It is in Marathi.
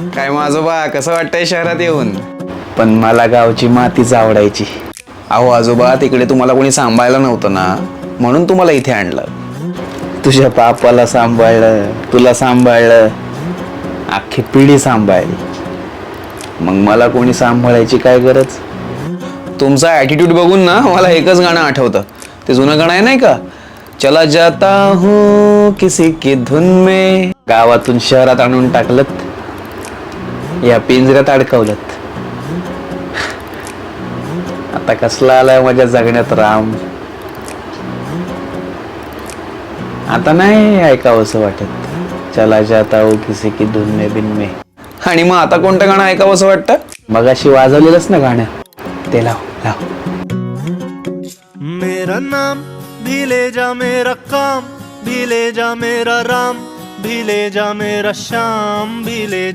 काय मग आजोबा, कसं वाटतंय शहरात येऊन? पण मला गावची मातीच आवडायची. अहो आजोबा, तिकडे तुम्हाला कोणी सांभाळलं नव्हतं ना, म्हणून तुम्हाला इथे आणलं. तुझ्या बापाला सांभाळलं, तुला सांभाळलं, अख्खी पिढी सांभाळली. मग मला कोणी सांभाळायची काय गरज? तुमचा ॲटिट्यूड बघून ना मला एकच गाणं आठवतं. ते जुनं गाणं आहे नाही का, चला जाता हूँ किसी की धुन में. गावातून शहरात आणून टाकलत, या पिंजऱ्यात अडकवलत. आता कसला आलाय माझ्या जगण्यात राम. आता नाही ऐकावंसं वाटत, चला जाता हूँ किसी की धुन में बिन में. आणि मग आता कोणतं गाणं ऐकावं असं वाटतं? मगाशी वाजवलेलंच ना गाणं, ते लाव लाव. मेरा नाम भी ले जा, मेरा काम भी ले जा, मेरा राम भी ले जा, मेरा श्याम भी ले जा.